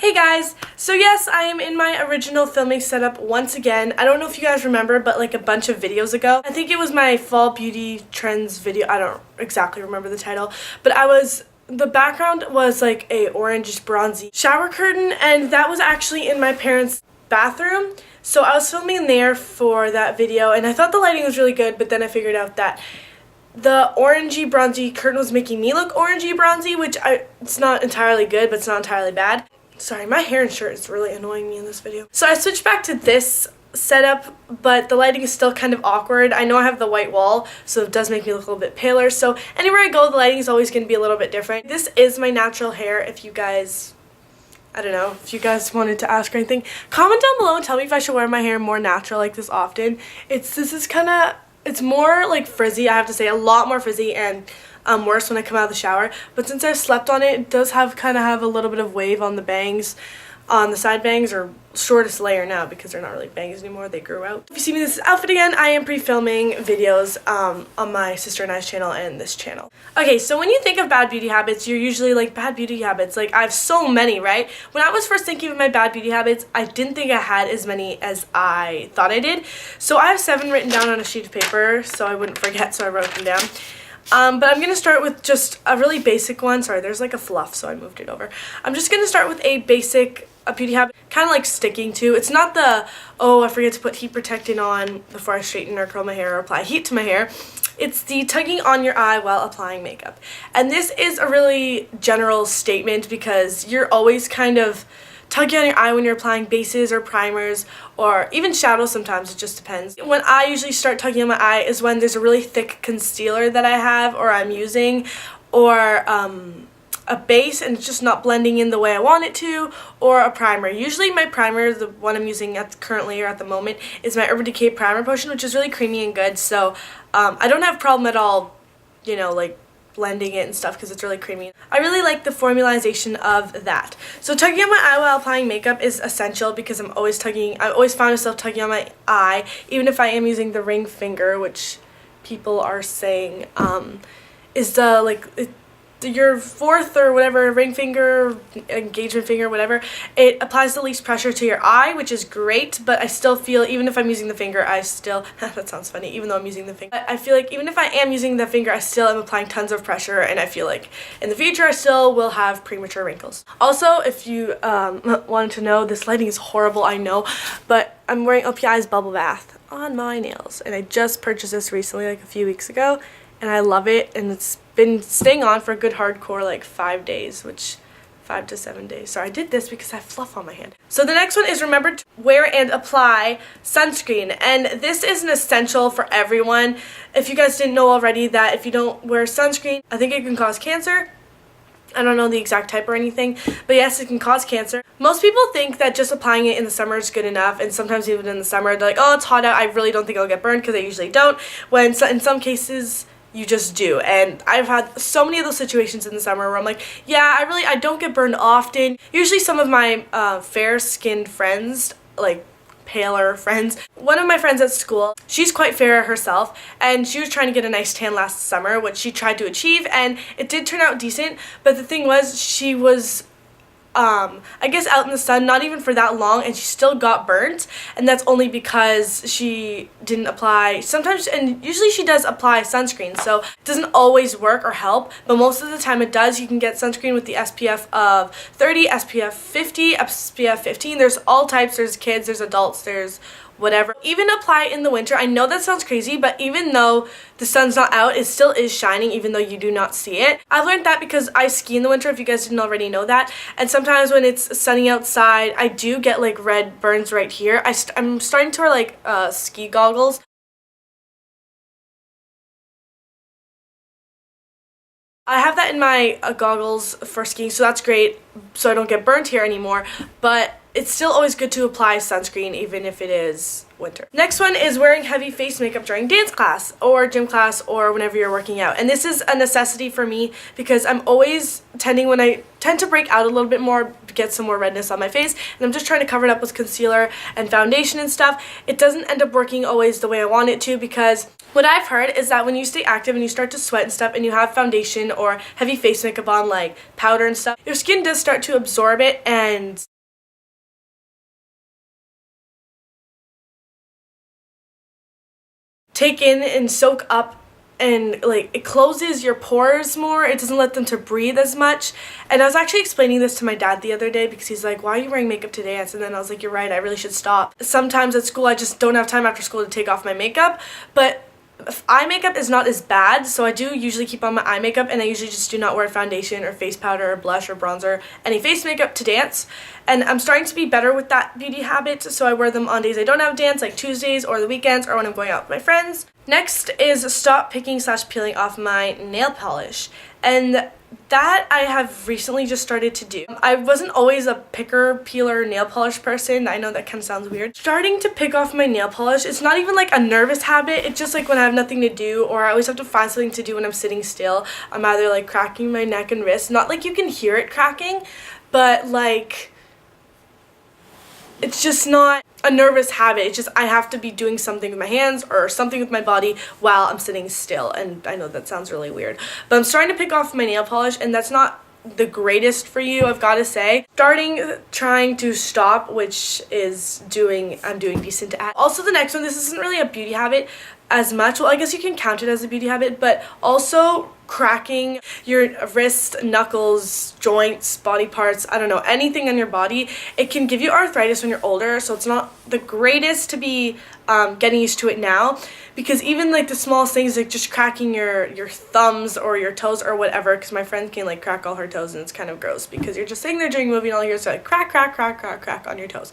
Hey guys! So yes, I am in my original filming setup once again. I don't know if you guys remember, but like a bunch of videos ago, I think it was my fall beauty trends video. I don't exactly remember the title, but the background was like a orange bronzy shower curtain, and that was actually in my parents' bathroom. So I was filming there for that video, and I thought the lighting was really good, but then I figured out that the orangey bronzy curtain was making me look orangey bronzy, which it's not entirely good, but it's not entirely bad. Sorry, my hair and shirt is really annoying me in this video. So I switched back to this setup, but the lighting is still kind of awkward. I know I have the white wall, so it does make me look a little bit paler. So anywhere I go, the lighting is always going to be a little bit different. This is my natural hair. If you guys, I don't know, if you guys wanted to ask or anything, comment down below and tell me if I should wear my hair more natural like this often. It's more like frizzy, I have to say, a lot more frizzy and worse when I come out of the shower. But since I've slept on it, it does kind of have a little bit of wave on the bangs, on the side bangs, or shortest layer now because they're not really bangs anymore, they grew out. If you see me in this outfit again, I am pre-filming videos on my sister and I's channel and this channel. Okay, so when you think of bad beauty habits, you're usually like, bad beauty habits, like I have so many, right? When I was first thinking of my bad beauty habits, I didn't think I had as many as I thought I did. So I have 7 written down on a sheet of paper so I wouldn't forget, so I wrote them down. But I'm going to start with just a really basic one. Sorry, there's like a fluff, so I moved it over. I'm just going to start with a basic beauty habit, kind of like sticking to. It's not the, oh, I forget to put heat protectant on before I straighten or curl my hair or apply heat to my hair. It's the tugging on your eye while applying makeup. And this is a really general statement because you're always kind of tugging on your eye when you're applying bases or primers or even shadows sometimes, it just depends. When I usually start tugging on my eye is when there's a really thick concealer that I have or I'm using, or a base and it's just not blending in the way I want it to, or a primer. Usually my primer, the one I'm using currently or at the moment, is my Urban Decay Primer Potion, which is really creamy and good, so I don't have a problem at all, you know, like blending it and stuff because it's really creamy. I really like the formalization of that. So tugging on my eye while applying makeup is essential because I always found myself tugging on my eye, even if I am using the ring finger, which people are saying is your fourth or whatever ring finger, engagement finger, whatever. It applies the least pressure to your eye, which is great, but I still feel, even if I'm using the finger, I still, that sounds funny, even though I'm using the finger, I feel like even if I am using the finger, I still am applying tons of pressure, and I feel like in the future I still will have premature wrinkles. Also, if you wanted to know, this lighting is horrible, I know, but I'm wearing OPI's Bubble Bath on my nails, and I just purchased this recently, like a few weeks ago, and I love it, and it's been staying on for a good hardcore like 5 days, which 5 to 7 days. Sorry, I did this because I have fluff on my hand. So the next one is remember to wear and apply sunscreen, and this is an essential for everyone. If you guys didn't know already that if you don't wear sunscreen, I think it can cause cancer. I don't know the exact type or anything, but yes, it can cause cancer. Most people think that just applying it in the summer is good enough, and sometimes even in the summer they're like, oh, it's hot out, I really don't think I'll get burned, because I usually don't, when in some cases you just do. And I've had so many of those situations in the summer where I'm like, yeah, I don't get burned often. Usually some of my fair-skinned friends, like paler friends, one of my friends at school, she's quite fair herself, and she was trying to get a nice tan last summer, which she tried to achieve, and it did turn out decent, but the thing was, she was I guess out in the sun, not even for that long, and she still got burnt, and that's only because she didn't apply, sometimes, and usually she does apply sunscreen, so it doesn't always work or help, but most of the time it does. You can get sunscreen with the SPF of 30, SPF 50, SPF 15, there's all types, there's kids, there's adults, there's whatever. Even apply it in the winter. I know that sounds crazy, but even though the sun's not out, it still is shining even though you do not see it. I've learned that because I ski in the winter, if you guys didn't already know that, and sometimes when it's sunny outside, I do get like red burns right here. I'm starting to wear like ski goggles. I have that in my goggles for skiing, so that's great, so I don't get burnt here anymore, but it's still always good to apply sunscreen even if it is winter. Next one is wearing heavy face makeup during dance class or gym class or whenever you're working out. And this is a necessity for me because I'm always when I tend to break out a little bit more, get some more redness on my face, and I'm just trying to cover it up with concealer and foundation and stuff. It doesn't end up working always the way I want it to, because what I've heard is that when you stay active and you start to sweat and stuff and you have foundation or heavy face makeup on, like powder and stuff, your skin does start to absorb it, and take in and soak up, and like it closes your pores more. It doesn't let them to breathe as much. And I was actually explaining this to my dad the other day because he's like, why are you wearing makeup to dance? And then I was like, you're right, I really should stop. Sometimes at school I just don't have time after school to take off my makeup, but eye makeup is not as bad, so I do usually keep on my eye makeup, and I usually just do not wear foundation or face powder or blush or bronzer, any face makeup to dance. And I'm starting to be better with that beauty habit, so I wear them on days I don't have dance, like Tuesdays or the weekends or when I'm going out with my friends. Next is stop picking / peeling off my nail polish, and that I have recently just started to do. I wasn't always a picker, peeler, nail polish person. I know that kind of sounds weird. Starting to pick off my nail polish, it's not even like a nervous habit. It's just like when I have nothing to do, or I always have to find something to do when I'm sitting still. I'm either like cracking my neck and wrist. Not like you can hear it cracking, but like it's just not a nervous habit. It's just I have to be doing something with my hands or something with my body while I'm sitting still. And I know that sounds really weird, but I'm starting to pick off my nail polish, and that's not the greatest for you, I've got to say. Trying to stop, which is I'm doing decent at. Also, the next one, this isn't really a beauty habit as much. Well, I guess you can count it as a beauty habit, but also cracking your wrist, knuckles, joints, body parts, I don't know, anything on your body. It can give you arthritis when you're older, so it's not the greatest to be getting used to it now, because even like the smallest things, like just cracking your thumbs or your toes or whatever, because my friend can like crack all her toes and it's kind of gross because you're just sitting there doing a movie and all you hear is like crack, crack, crack, crack, crack on your toes.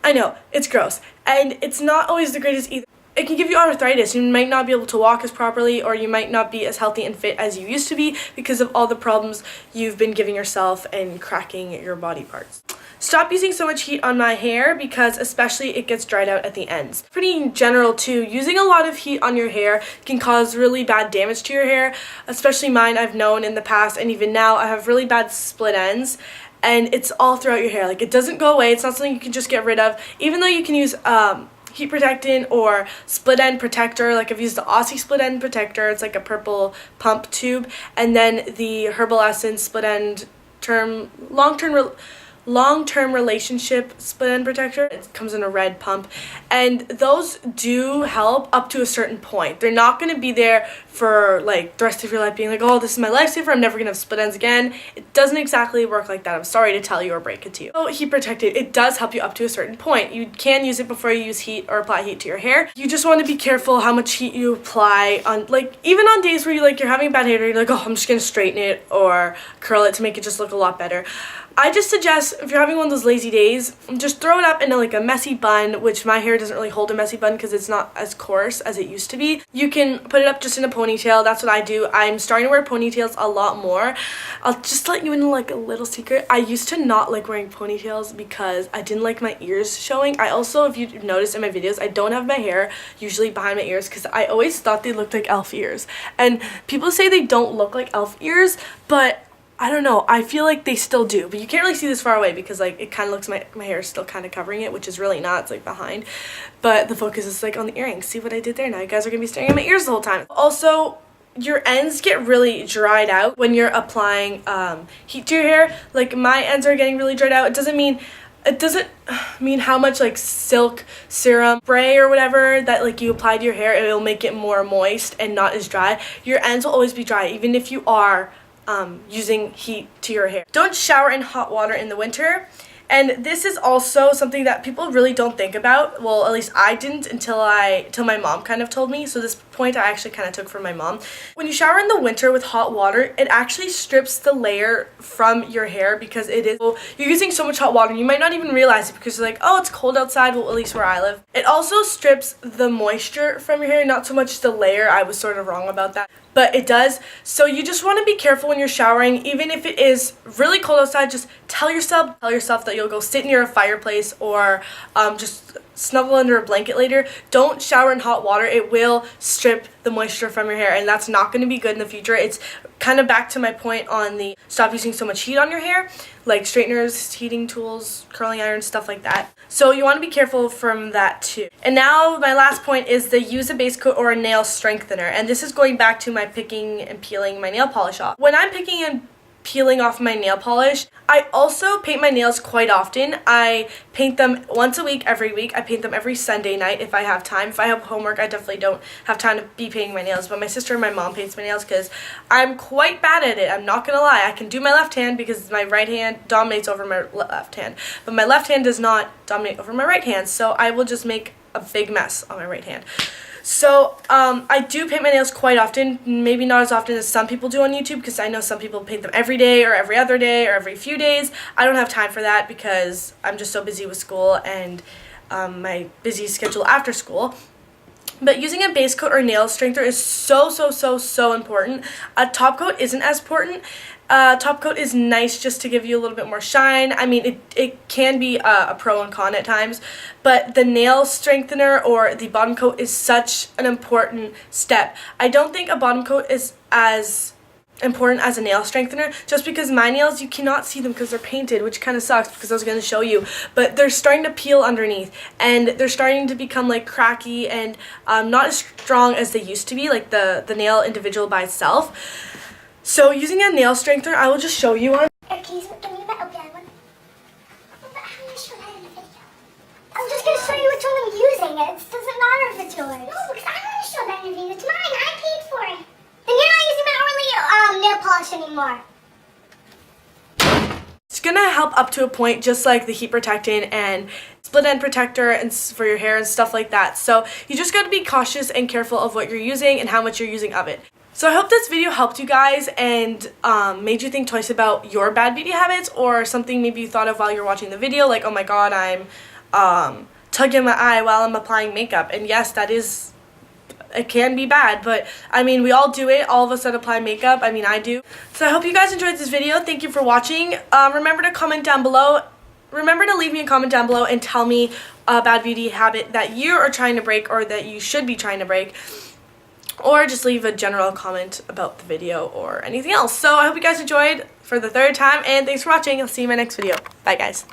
I know, it's gross, and it's not always the greatest either. It can give you arthritis. You might not be able to walk as properly, or you might not be as healthy and fit as you used to be because of all the problems you've been giving yourself and cracking your body parts. Stop using so much heat on my hair, because especially it gets dried out at the ends. Pretty general too. Using a lot of heat on your hair can cause really bad damage to your hair, especially mine. I've known in the past, and even now I have really bad split ends, and it's all throughout your hair. Like, it doesn't go away. It's not something you can just get rid of, even though you can use heat protectant or split end protector. Like, I've used the Aussie split end protector. It's like a purple pump tube, and then the Herbal Essence split end long-term relationship split end protector. It comes in a red pump, and those do help up to a certain point. They're not going to be there for like the rest of your life being like, oh, this is my lifesaver, I'm never going to have split ends again. It doesn't exactly work like that. I'm sorry to tell you or break it to you. So heat protectant, it does help you up to a certain point. You can use it before you use heat or apply heat to your hair. You just want to be careful how much heat you apply on, like, even on days where you're having bad hair, you're like, oh, I'm just going to straighten it or curl it to make it just look a lot better. I just suggest, if you're having one of those lazy days, just throw it up in like a messy bun, which my hair doesn't really hold a messy bun because it's not as coarse as it used to be. You can put it up just in a ponytail. That's what I do. I'm starting to wear ponytails a lot more. I'll just let you in like a little secret. I used to not like wearing ponytails because I didn't like my ears showing. I also, if you notice in my videos, I don't have my hair usually behind my ears because I always thought they looked like elf ears. And people say they don't look like elf ears, but I don't know, I feel like they still do, but you can't really see this far away because like it kind of looks, my hair is still kind of covering it, which is really not. It's like behind, but the focus is like on the earrings. See what I did there? Now you guys are gonna be staring at my ears the whole time. Also, your ends get really dried out when you're applying heat to your hair. Like, my ends are getting really dried out. It doesn't mean how much like silk serum spray or whatever that like you apply to your hair, it'll make it more moist and not as dry. Your ends will always be dry even if you are using heat to your hair. Don't shower in hot water in the winter. And this is also something that people really don't think about. Well, at least I didn't until my mom kind of told me. So this point I actually kind of took from my mom. When you shower in the winter with hot water, it actually strips the layer from your hair because you're using so much hot water. You might not even realize it because you're like, oh, it's cold outside. Well, at least where I live. It also strips the moisture from your hair, not so much the layer. I was sort of wrong about that, but it does. So you just want to be careful when you're showering. Even if it is really cold outside, just tell yourself that you'll go sit near a fireplace or just snuggle under a blanket later. Don't shower in hot water. It will strip the moisture from your hair, and that's not going to be good in the future. It's kind of back to my point on the stop using so much heat on your hair, like straighteners, heating tools, curling irons, stuff like that. So you want to be careful from that too. And now my last point is the use a base coat or a nail strengthener, and this is going back to my picking and peeling my nail polish off. When I'm picking and peeling off my nail polish. I also paint my nails quite often. I paint them once a week, every week. I paint them every Sunday night if I have time. If I have homework, I definitely don't have time to be painting my nails, but my sister and my mom paints my nails because I'm quite bad at it. I'm not gonna lie. I can do my left hand because my right hand dominates over my left hand, but my left hand does not dominate over my right hand, so I will just make a big mess on my right hand. So I do paint my nails quite often, maybe not as often as some people do on YouTube, because I know some people paint them every day or every other day or every few days. I don't have time for that because I'm just so busy with school and my busy schedule after school. But using a base coat or nail strengthener is so important. A top coat isn't as important. Top coat is nice just to give you a little bit more shine. I mean, it can be a pro and con at times, but the nail strengthener or the bottom coat is such an important step. I don't think a bottom coat is as important as a nail strengthener, just because my nails, you cannot see them because they're painted, which kind of sucks because I was going to show you, but they're starting to peel underneath and they're starting to become like cracky and not as strong as they used to be, like the nail individual by itself. So using a nail strengthener, I will just show you one. Can you give me that OPI one? But how do I show that in the video? I'm just going to show you which one I'm using. It doesn't matter if it's yours. No, because I'm going to show that in the video. It's mine. I paid for it. Then you're not using my Orly nail polish anymore. It's going to help up to a point, just like the heat protectant and split end protector and for your hair and stuff like that. So you just got to be cautious and careful of what you're using and how much you're using of it. So I hope this video helped you guys and made you think twice about your bad beauty habits, or something maybe you thought of while you're watching the video, like, oh my god, I'm tugging my eye while I'm applying makeup. And yes, it can be bad, but I mean, we all do it. All of us that apply makeup, I mean, I do. So I hope you guys enjoyed this video. Thank you for watching. Remember to comment down below. Remember to leave me a comment down below and tell me a bad beauty habit that you are trying to break or that you should be trying to break. Or just leave a general comment about the video or anything else. So I hope you guys enjoyed for the third time, and thanks for watching. I'll see you in my next video. Bye, guys.